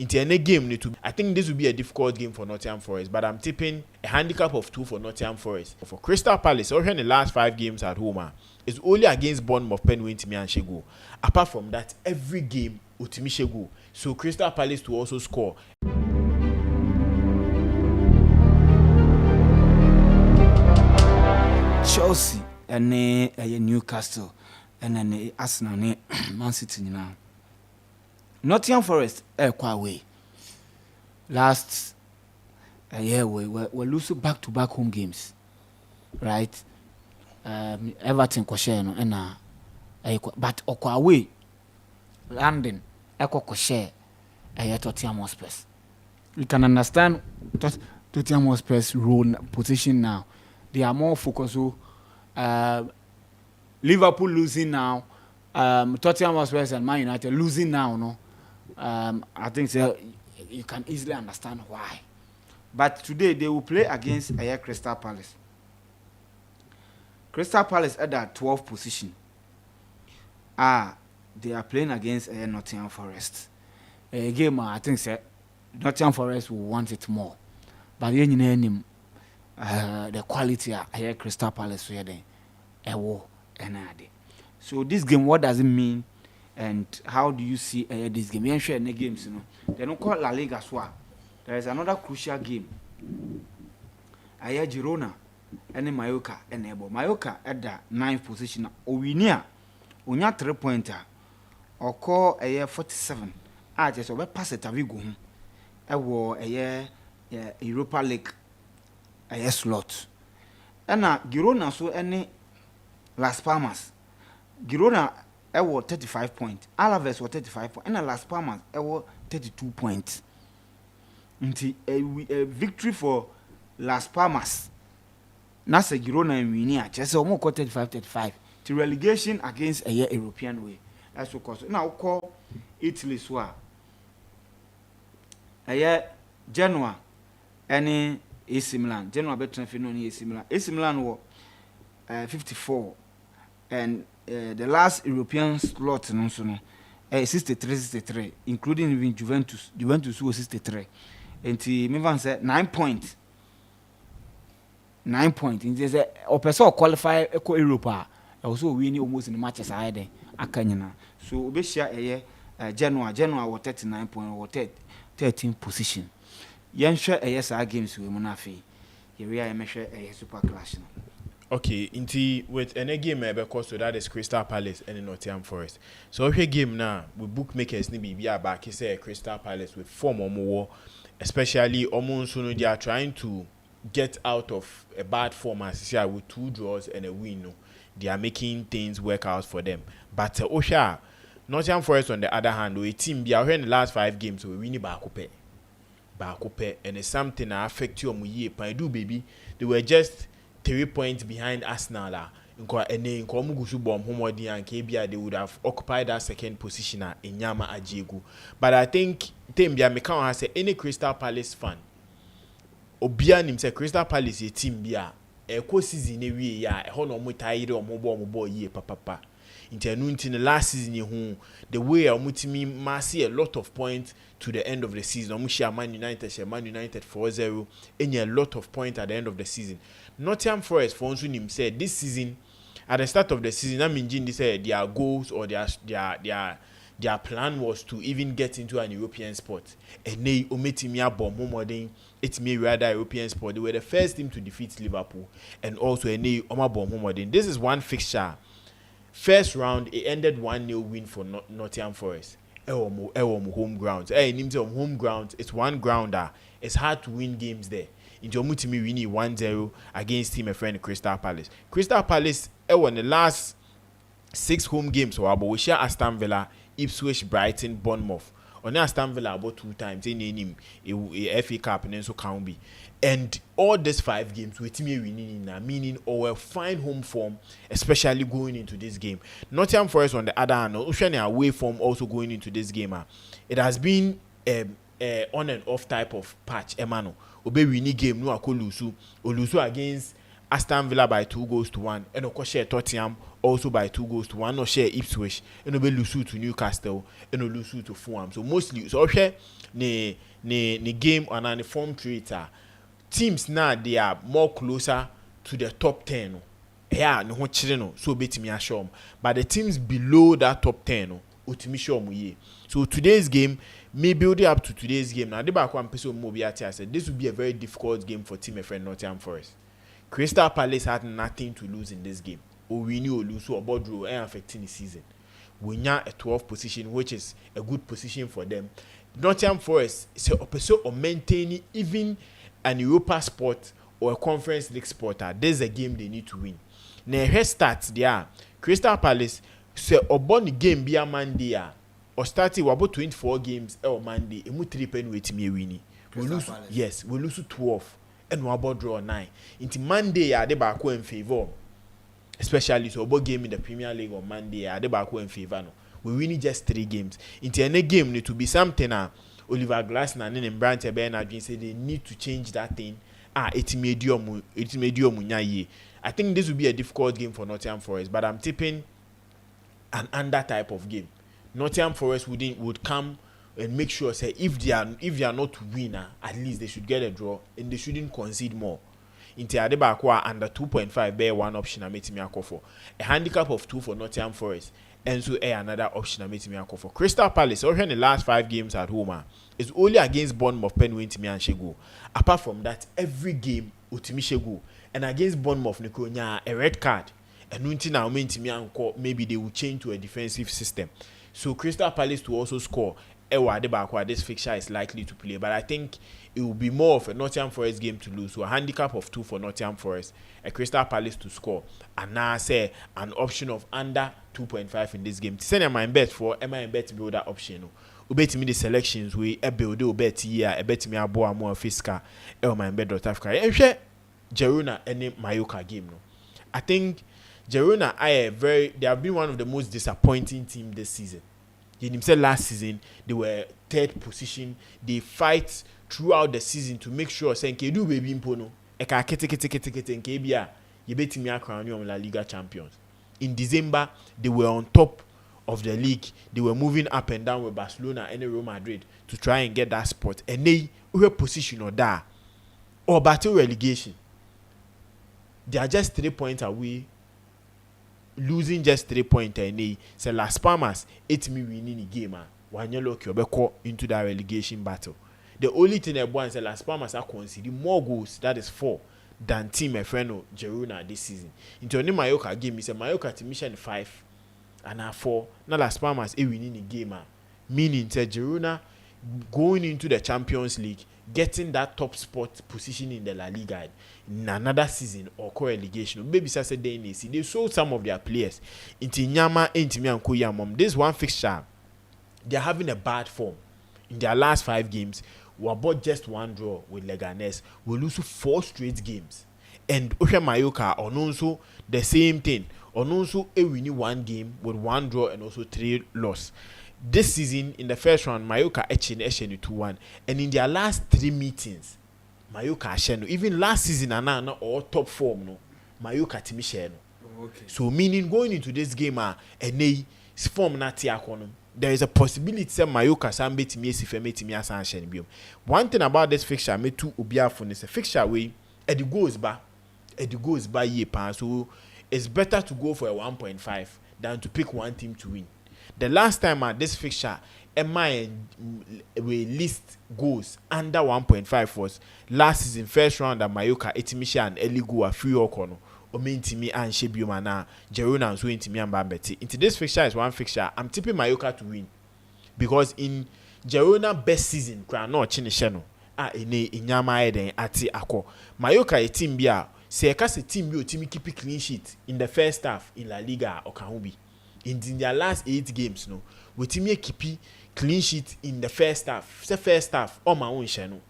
into any game. I think this will be a difficult game for Nottingham Forest, but I'm tipping a handicap of 2 for Nottingham Forest. For Crystal Palace, in the last 5 games at home, it's only against Bournemouth, Penwin, Timi and Shego. Apart from that, every game, Utimi Shego. So Crystal Palace to also score. Chelsea and Newcastle and then Arsenal and Man City now. Nottingham Forest quite away. Last year we losing back-to-back home games, right? Everton Kosheno and but away London Koshe Tottenham Hotspur. You can understand Tottenham Hotspur's role position now. They are more focused on Liverpool losing now, Tottenham Hotspur and Man United losing now. No, I think so, you can easily understand why. But today they will play against Crystal Palace. Crystal Palace at that 12th position. They are playing against Nottingham Forest. A game I think so, Nottingham Forest will want it more. But the quality of Crystal Palace here then so this game, what does it mean and how do you see this game? You share any games, you know. They don't call La Liga as well. There is another crucial game. Girona and Mallorca and Mallorca at the 9th position. Owinia, Onya 3-pointer or call 47. Just over pass it a Vigo. A Europa League slot. And Girona so any Las Palmas. Girona 35 points. Alaves 35 points. And Las Palmas 32 points. Until a victory for Las Palmas. That's a Girona and Winia. Just almost 35. To relegation against a European way. That's what cause. Now call Italy so. Genoa any AC Milan. Genoa better than AC Milan. AC Milan were 54, and the last European slot, 63, including even Juventus. Juventus was 63, and Milan said 9 points. 9 points. And there's a person qualify Eco Europa. Also winning almost in the matches I had. Akanyana. So Obesha Genoa were 39 points or 13th position. Yansha ASR games with Munafi. Here we are measure a super clash. Okay, inti with any game because so that is Crystal Palace and Nottingham Forest. So every game now with bookmakers ni be back say Crystal Palace with 4 more, especially almost they are trying to get out of a bad form as with 2 draws and a win. No, they are making things work out for them. But Osha, Nottingham Forest on the other hand, a team be out in the last 5 games we win back and it's something that affect you year. Do baby, they were just 3 points behind Arsenal. They would have occupied that 2nd position in Nyama Ajegu. But I think Tembia Mekan has said any Crystal Palace fan. Obian himself Crystal Palace a team bia e season e ya e ho no mo tayire o mo ye papa. In the last season the way omutimi massy a lot of points to the end of the season. Omushia Man United 4-0 and a lot of points at the end of the season. Nottingham Forest for him said this season at the start of the season I mean they said their goals or their plan was to even get into an European spot. And they omitimia bomb modern it may rather European sport. They were the first team to defeat Liverpool and also a new bomb modern. This is one fixture. First round, it ended 1-0 win for Nottingham Forest. Home grounds. Home grounds, it's one grounder. It's hard to win games there. In Jomutimi winning 1-0 against team a friend Crystal Palace. Crystal Palace won the last 6 home games. So we share Aston Villa, Ipswich, Brighton, Bournemouth. On Aston Villa about 2 times. They name a FA Cup and then so can be. And all these 5 games with me winning meaning our fine home form, especially going into this game. Nottingham Forest on the other hand, Ocean away form also going into this game. It has been on and off type of patch. Emano, Obe winning game no akolusu, Olusu against Aston Villa by 2-1, and of course share Tottenham also by 2-1, or share Ipswich, and be lose to Newcastle, and lose to Fulham. So mostly, so share the game on an form creator. Teams now they are more closer to the top 10. Yeah, no children, so bet me a show. But the teams below that top 10, ultimately show me. So today's game, me building up to today's game. Now, the back one person Mobiati I said this will be a very difficult game for team friend Nottingham Forest. Crystal Palace had nothing to lose in this game. Or win or lose or board draw and affecting the season. We are a 12th position, which is a good position for them. Nottingham Forest is a person of maintaining even an Europa spot or a Conference League spot. This is a game they need to win. Now, here starts there. Crystal Palace say about the game be a Monday or starting about 24 games on Monday. And we 3 pen with me winning. We lose, yes, we lose 12 and we about draw 9. Into Monday, they back in favor. Especially so about game in the Premier League on Monday, they back in favor. No, we winning just 3 games. Into any game need to be something. Oliver Glasner and Brandt Bernard say they need to change that thing. It's medium. I think this will be a difficult game for Nottingham Forest, but I'm tipping an under type of game. Nottingham Forest would come and make sure say if they are not winner, at least they should get a draw and they shouldn't concede more. Into Adebakwa under 2.5 bear one option I made me for a handicap of 2 for Nottingham Forest, and so another option I made me for Crystal Palace. Also in the last 5 games at home, it's only against Bournemouth Penwin to me and Shego. Apart from that, every game Utimi Shego. And against Bournemouth, Nikonya a red card. And now maybe they will change to a defensive system. So Crystal Palace to also score. This fixture is likely to play, but I think it will be more of a Nottingham Forest game to lose. So a handicap of 2 for Nottingham Forest, a Crystal Palace to score, and now say an option of under 2.5 in this game. To send my bet for MYBET to build that option. Bet me the selections we build bet here. Bet me a boa more fiscal. MYBET.AFRICA. Girona and Mallorca game. No, I think Girona they have been one of the most disappointing teams this season. You said last season they were 3rd position. They fight throughout the season to make sure saying do baby impono. Eka kete and you bet me a crown you La Liga champions. In December they were on top of the league. They were moving up and down with Barcelona and Real Madrid to try and get that spot. And they were position or that or battle relegation. They are just 3 points away, losing just 3 points. And say Las Palmas, 8 me winning the game. One yellow Kyobeko into that relegation battle. The only thing I want is Las Palmas are conceding more goals, that is 4, than team Efreno Girona this season. Into any Mallorca game, is a Mallorca to mission 5 and 4. Now Las Palmas a winning the game. Meaning that Girona going into the Champions League, getting that top spot position in the La Liga in another season or co-relegation. Maybe Saturday they sold some of their players into Nyama and Koyamom. This one fixture, they're having a bad form. In their last 5 games, we bought just 1 draw with Leganes. We lose 4 straight games. And Osha Mallorca on also the same thing. On also a winning 1 game with 1 draw and also 3 loss. This season, in the first round, Mallorca etching 2-1. And in their last 3 meetings, Mallorca sheno. Even last season, and all top form, no. Mallorca timi sheno. Okay. So meaning going into this game, and form na tiakono. There is a possibility that Mallorca sambe timi esifeme timi asan sheno biom. One thing about this fixture, me too obiafo is a fixture way. It goes by ye pan. So it's better to go for a 1.5 than to pick one team to win. The last time at this fixture, we list goals under 1.5 was last season first round at Mallorca, Etimisha and Eligu are free okono. Omintimi and Shebiumana, Girona and so intimi and Bambeti. Into this fixture is one fixture. I'm tipping Mallorca to win. Because in Girona best season, no Chinisheno. Inyama Eden ati ako. Mallorca a team bia. Se a team bio team keep clean sheet in the first half in La Liga or Kahubi. In their last 8 games, no, we team keep clean sheet in the first half. Say first half on my own channel.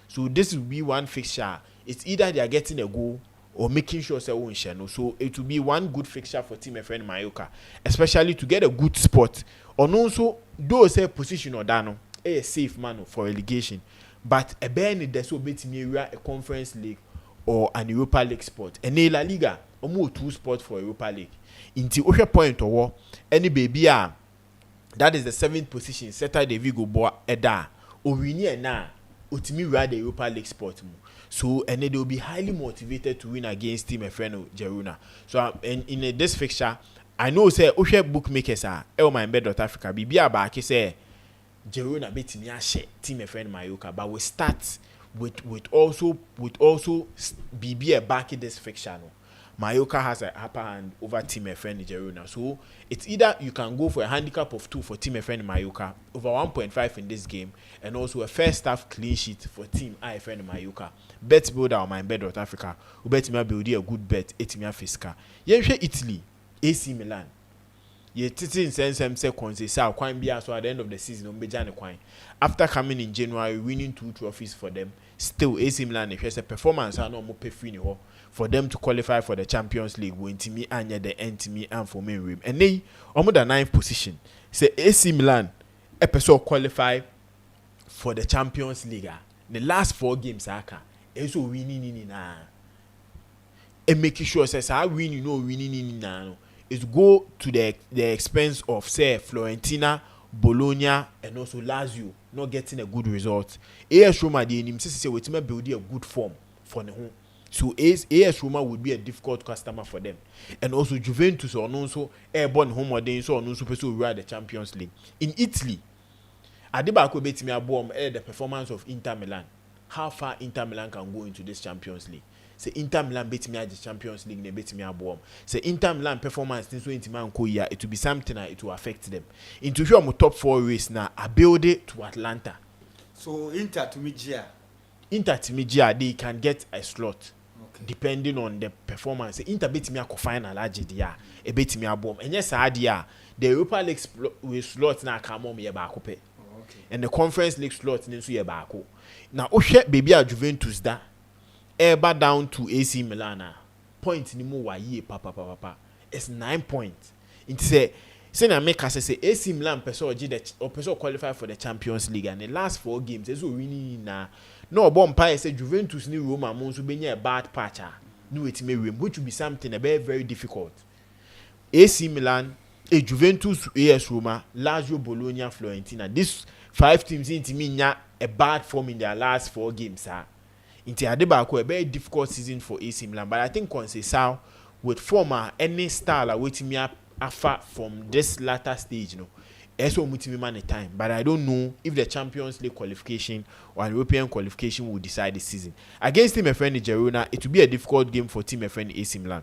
So this will be one fixture. It's either they are getting a goal or making sure they own channel. So it will be one good fixture for team friend Mallorca, especially to get a good spot. Or also, those say position or dano, a safe man for relegation. But a ban in the so bet me a Conference League or an Europa League spot. And La Liga, almost 2 spots for Europa League. Into Osha point or war, any baby that is the 7th position. Seta de Vigo Boa Eda. Owini na Utimi ride the Europa League spot. So and they will be highly motivated to win against Team Efreno Jeruna. So in this fixture, I know say Osha bookmakers are MYBET.AFRICA. Bibia back say Jeruna bet me a share Team Efreno Mayoka, but we start with also BB back in this fixture. No? Mayoka has a upper hand over Team FN Jeruna. So it's either you can go for a handicap of 2 for Team FN Mayoka, over 1.5 in this game, and also a first half clean sheet for Team IFN Mayoka. Bet builder on MYBET.AFRICA. We bet me build a good bet, Etimia Fiska. Italy, AC Milan. Ye titi in sense say sa kwine bia so at the end of the season on bejane kwine. After coming in January winning 2 trophies for them, still AC Milan if a performance are no more pay free for them to qualify for the Champions League when Timi anya the Timi and for main rim. And they almost the 9th position. Say AC Milan episode qualify for the Champions League. The last 4 games aka eso winning na. And making sure says I winning na. Is go to the expense of say Fiorentina, Bologna, and also Lazio not getting a good result. AS Roma they him say we team build a good form for the home. So AS Roma would be a difficult customer for them. And also Juventus or also airborne home or they so also pursue ride the Champions League. In Italy, Adebako bet me a bomb the performance of Inter Milan. How far Inter Milan can go into this Champions League? Say Inter Milan beat me at the Champions League, they beat me a bomb. Say Inter Milan performance so into man koya, it will be something that it will affect them. Into your top 4 race now, I build it to Atlanta. So Inter to Mijia, they can get a slot. Okay. Depending on the performance. Say Inter beat me a final dia, a beat me a bomb. And yes, the Europa League slot now come on me back. Okay. And the Conference League slot in so back. Now Oshe baby a Juventus da. Ever down to AC Milan. Point ni mo wa ye papa. It's 9 points. It say na make us say AC Milan person qualify for the Champions League and the last 4 games so winning na no bomb pie say Juventus ni Roma mo so be a bad patch no wetime win which will be something very very difficult. AC Milan, Juventus, AS Roma, Lazio, Bologna, Fiorentina. These 5 teams in me a bad form in their last 4 games Into Adebako, a very difficult season for AC Milan. But I think Conceição with former any style waiting me after from this latter stage, also muting me time. But I don't know if the Champions League qualification or European qualification will decide this season. Against Team FN Girona, it will be a difficult game for Team FN AC Milan.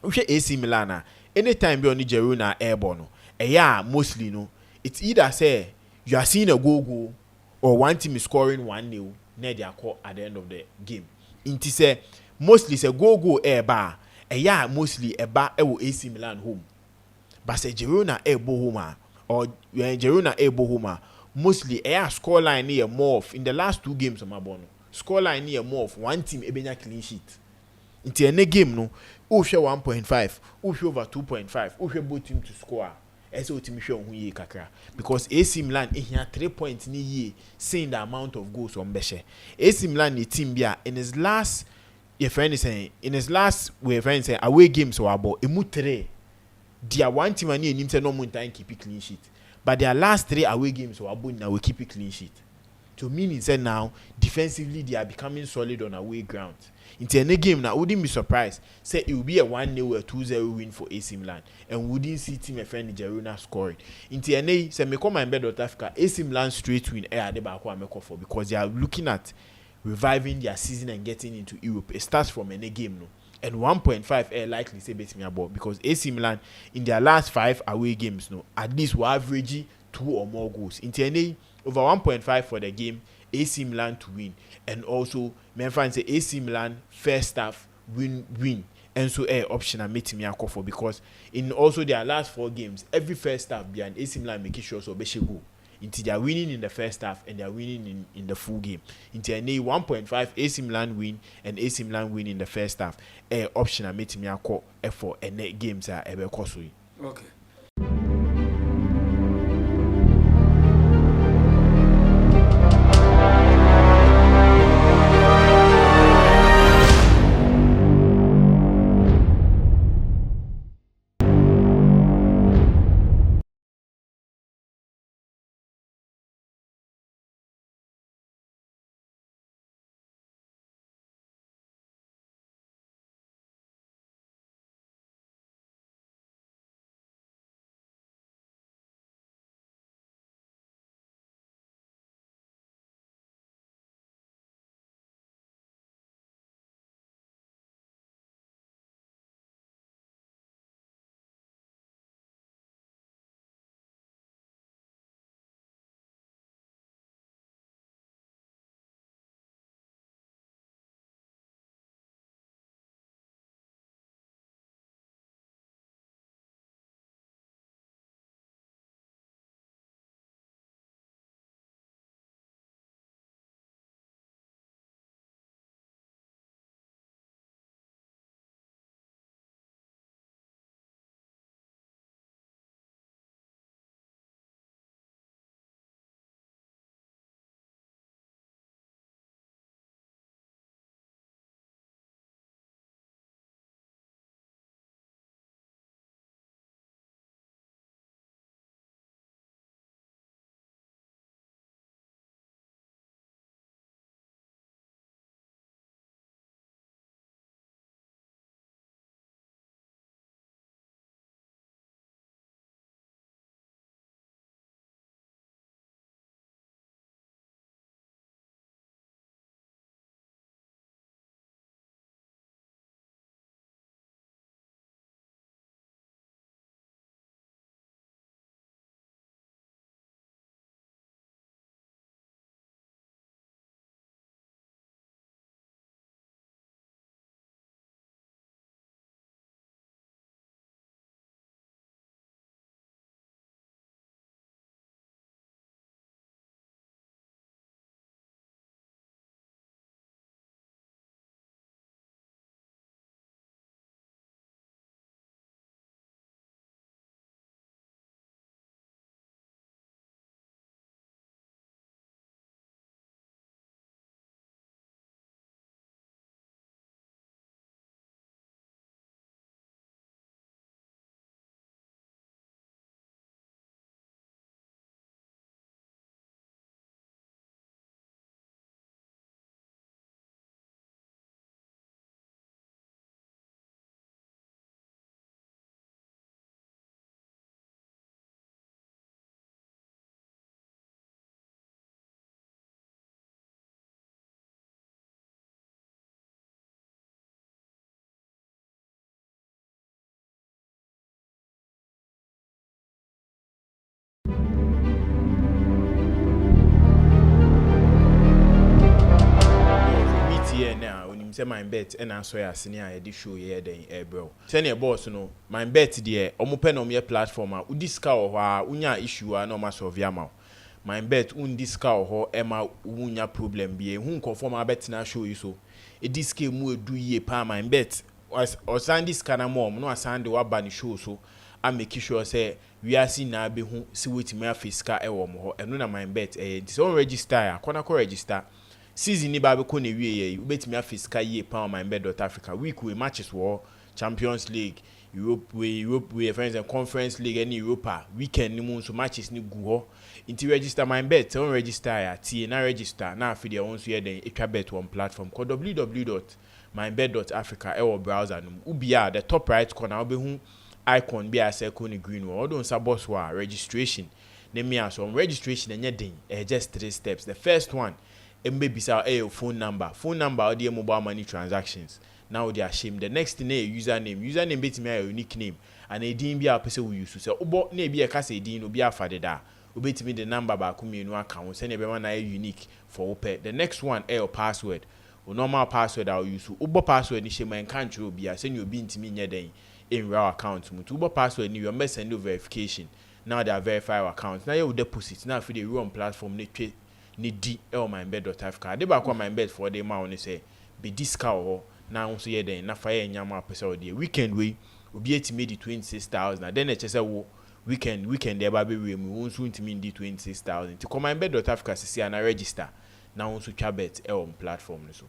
Okay, AC Milan, anytime you on Girona airborne, mostly it's either say you are seeing a goal or one team is scoring 1-0. Near their call at the end of the game. Inti say mostly say go air bar. Mostly a bar AC Milan home. But say Girona air bohoma or Girona air bohoma. Mostly scoreline near more in the last 2 games of my bono. Scoreline near more of one team ebenya clean sheet. Inti any game who share 1.5, who share over 2.5, who share both team to score. Because AC Milan here 3 points ni ye seeing the amount of goals on Beshe. AC Milan ni team bia in his last away games or about emu 3. Their one team and him say no more time keep it clean sheet. But their last 3 away games or about now we keep it clean sheet. To mean say now defensively they are becoming solid on away ground. Into any game now, wouldn't be surprised. Say it will be a 1-0 or 2-0 win for AC Milan, and wouldn't see Team FN Girona scoring. Into any say me come MYBET.AFRICA AC Milan straight win because they are looking at reviving their season and getting into Europe. It starts from any game and 1.5 likely say bet me about because AC Milan in their last 5 away games at least will average 2 or more goals. Into any over 1.5 for the game. AC Milan to win, and also my friend say AC Milan first half win, and so option I made me for because in also their last 4 games every first half behind AC Milan making sure so be go until they are winning in the first half and they are winning in the full game. Until I need 1.5 AC Milan win and AC Milan win in the first half. Option I made me for and games are ever costly. Okay. say MYBET and answer ya senior edi show ye den bro senior boss no MYBET de omo pen on your platform a udiska o ho unya issue a no ma solve am MYBET undiska o ho ema unya problem bi hu conform abet na show you so ediska mu edu ye pa MYBET o sandi scanner mom no asande wa ba ni show so I make sure say we are seeing na be hu si wetimi afiska e wo mo ho eno na MYBET nti so register ya kona ko register season ni ba be ko na wie ye ubetimi afiska ye pa MYBET.AFRICA week we matches war Champions League Europe we friends and Conference League any Europa weekend ni mu so matches ni gu ho nti register MYBET so register ya tie na register na afi de won so ye den etwa bet one platform called www.MYBET.AFRICA e wo browser no ubia the top right corner obe hu icon be a circle in green or don't sabos wa registration name me as on registration and yet just 3 steps. The first one maybe say phone number or the mobile money transactions now they are shame. The next thing username bit me a unique name and a din be a person we use to say obo na be a case din obi afade da obet me the number ba ku me no account send everyone na unique for ope. The next one your password or normal password I use obo password ni shame and can't you be a send you be intimi nya den in raw account mutu ubo password ni you must send verification now they are verify our account now you deposit now for the run platform ni di MYBET.AFRICA de ba kwa MYBET for the ma oni say be discount ho now so ye den na fire nyama pesa o de weekend we obi etimi di 26,000 then e chese wo weekend there ba be we mu won so ntimi di 26,000 ti MYBET.AFRICA sisi na register now so twa bet on platform so